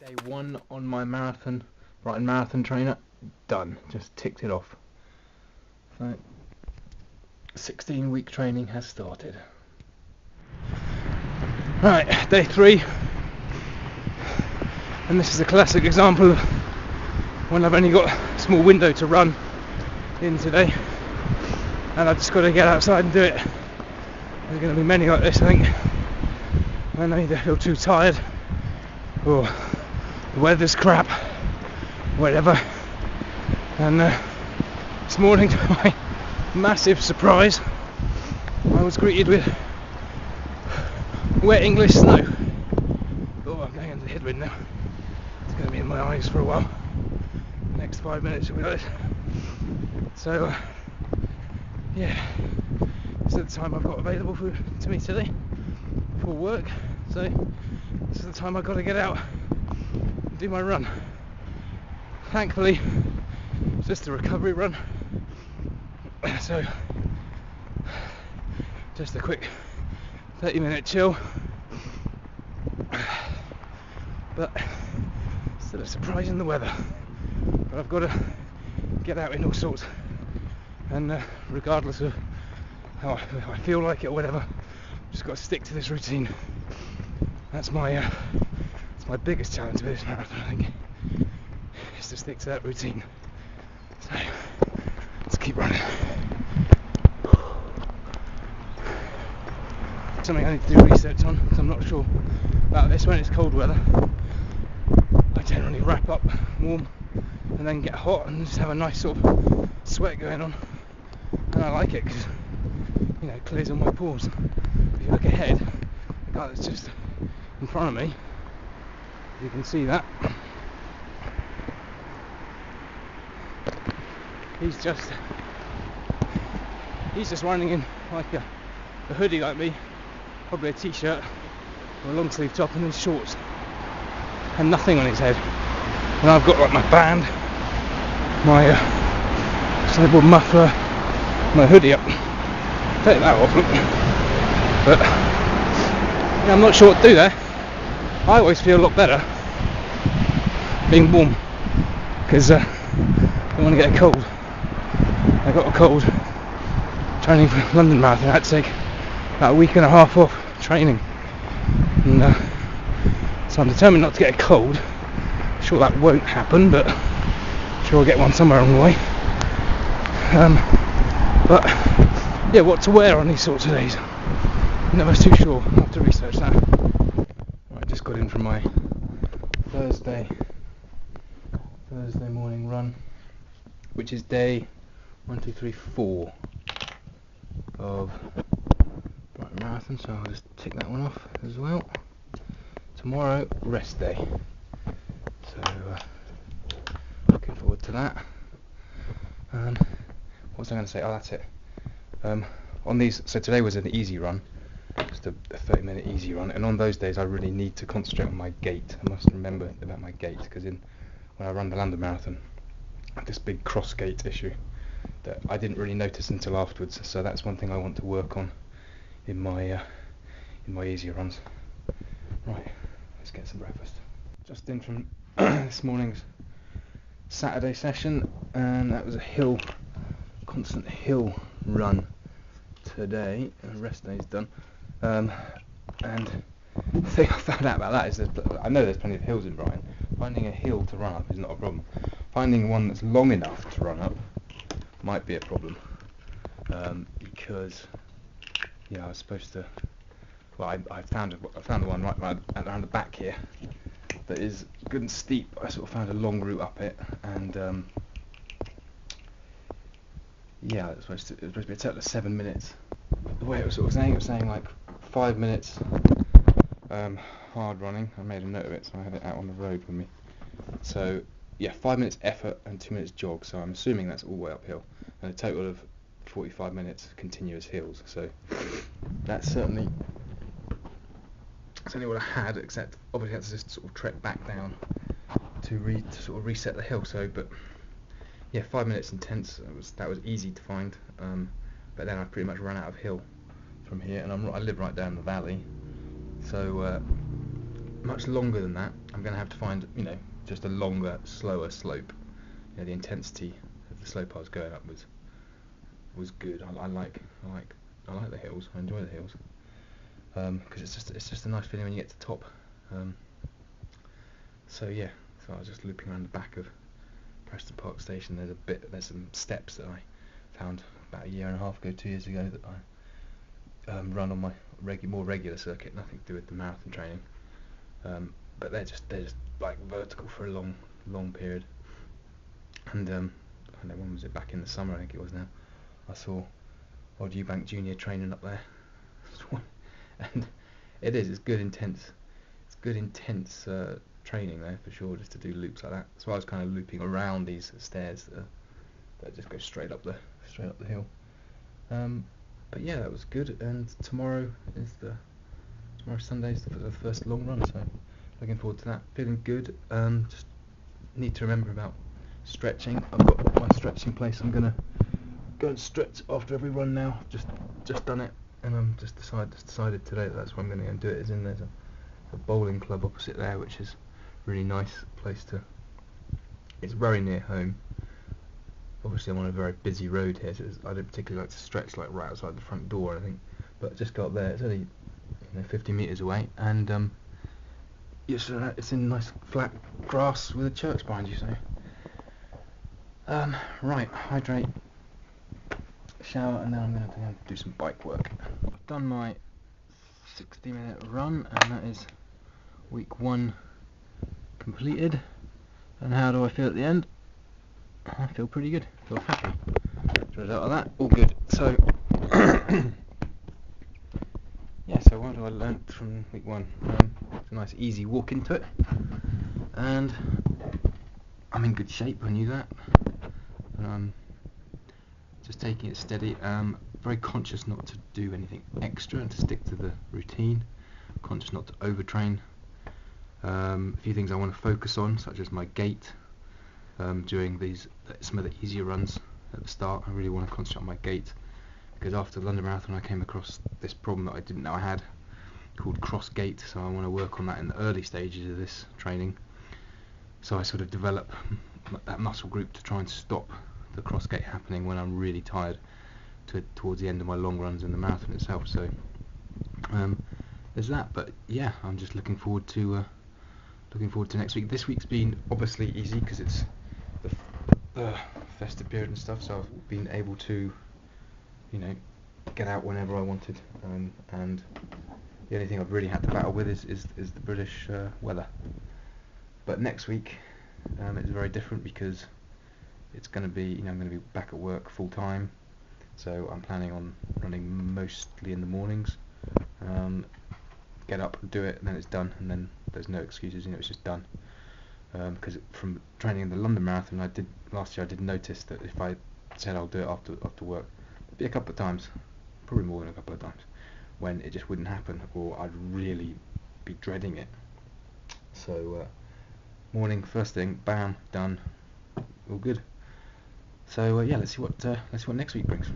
Day one on my Brighton marathon trainer, done. Just ticked it off. So, 16-week training has started. Right, day 3, and this is a classic example of when I've only got a small window to run in today, and I've just got to get outside and do it. There's going to be many like this, I think, when I either feel too tired or the weather's crap, whatever. And this morning, to my massive surprise, I was greeted with wet English snow. Oh, I'm going into the headwind now. It's going to be in my eyes for a while. The next 5 minutes will be like this. So, yeah, this is the time I've got available to me today for work. So, this is the time I've got to get out and do my run. Thankfully, it's just a recovery run. So, just a quick 30-minute chill. But still a surprise in the weather. But I've got to get out in all sorts. And regardless of how I feel like it or whatever, I've just got to stick to this routine. That's my biggest challenge with this marathon, I think, is to stick to that routine. So let's keep running. Something I need to do research on, because I'm not sure about this when it's cold weather. I generally wrap up warm and then get hot and just have a nice sort of sweat going on, and I like it because, you know, it clears all my pores. If you look ahead, the guy that's just in front of me, you can see that he's just running in like a hoodie like me, probably a t-shirt or a long sleeve top, and then shorts and nothing on his head. And I've got like my band, my snowboard muffler, my hoodie up. Take that off, look. But yeah, I'm not sure what to do there. I always feel a lot better being warm, because I don't want to get a cold. I got a cold training for London Marathon. I had to take about a week and a half off training, and so I'm determined not to get a cold. I'm sure that won't happen, but I'm sure I'll get one somewhere along the way. But yeah, what to wear on these sorts of days, I'm never too sure. I'll have to research that. I just got in from my Thursday morning run, which is day 1, 2, 3, 4 of Brighton Marathon, so I'll just tick that one off as well. Tomorrow, rest day, so looking forward to that. And what was I going to say? Oh, that's it. On these, so today was an easy run, just a 30-minute easy run, and on those days I really need to concentrate on my gait. I must remember about my gait, because when I run the London Marathon, I have this big cross gait issue that I didn't really notice until afterwards. So that's one thing I want to work on in my easier runs. Right, let's get some breakfast. Just in from this morning's Saturday session, and that was a constant hill run today. And rest day's done. And the thing I found out about that is I know there's plenty of hills in Brighton. Finding a hill to run up is not a problem. Finding one that's long enough to run up might be a problem, because I was supposed to. Well, I found the one right around the back here that is good and steep. I sort of found a long route up it, and it was supposed to be a total of 7 minutes. The way it was saying like 5 minutes hard running. I made a note of it, so I had it out on the road with me. So yeah, 5 minutes effort and 2 minutes jog. So I'm assuming that's all the way uphill, and a total of 45 minutes continuous hills. So that's certainly what I had, except obviously I had to just sort of trek back down to sort of reset the hill. So, but yeah, 5 minutes intense. That was easy to find. But then I pretty much ran out of hill from here, and I live right down the valley. So much longer than that, I'm going to have to find, just a longer, slower slope. The intensity of the slope I was going up was good. I like the hills. I enjoy the hills because it's just a nice feeling when you get to the top. So I was just looping around the back of Preston Park station. There's some steps that I found about a year and a half ago, 2 years ago, that I run on my more regular circuit. Nothing to do with the marathon training, but they're just like vertical for a long period. And I don't know, when was it? Back in the summer, I think it was now. I saw old Eubank Junior training up there, and it's good intense training there for sure, just to do loops like that. So I was kind of looping around these stairs that just go straight up the hill. But yeah, that was good. And tomorrow Sunday's the first long run, so looking forward to that. Feeling good. Just need to remember about stretching. I've got my stretching place. I'm gonna go and stretch after every run now. Just done it, and I'm just decided today that that's where I'm gonna go and do it. There's a bowling club opposite there, which is a really nice place to. It's very near home. Obviously, I'm on a very busy road here, so I don't particularly like to stretch like right outside the front door or anything. But just got there. It's only 50 metres away, and it's in nice flat grass with a church behind you. So, right, hydrate, shower, and then I'm going to do some bike work. I've done my 60-minute run, and that is week 1 completed. And how do I feel at the end? I feel pretty good. I feel happy. Result of that, all good. So, so what have I learnt from week 1? It's a nice easy walk into it, and I'm in good shape. I knew that. Just taking it steady. Very conscious not to do anything extra and to stick to the routine. Conscious not to overtrain. A few things I want to focus on, such as my gait. During some of the easier runs at the start, I really want to concentrate on my gait, because after the London Marathon I came across this problem that I didn't know I had, called cross gait. So I want to work on that in the early stages of this training, so I sort of develop that muscle group to try and stop the cross gait happening when I'm really tired towards the end of my long runs in the marathon itself. So there's that. But yeah, I'm just looking forward to next week. This week's been obviously easy because it's the festive period and stuff, so I've been able to get out whenever I wanted, and the only thing I've really had to battle with is the British weather. But next week it's very different, because it's going to be I'm going to be back at work full time, so I'm planning on running mostly in the mornings. Get up, do it, and then it's done, and then there's no excuses. It's just done. Because from training in the London Marathon, last year I did notice that if I said I'll do it after work, there'd be a couple of times, probably more than a couple of times, when it just wouldn't happen, or I'd really be dreading it. So morning, first thing, bam, done, all good. So let's see what next week brings.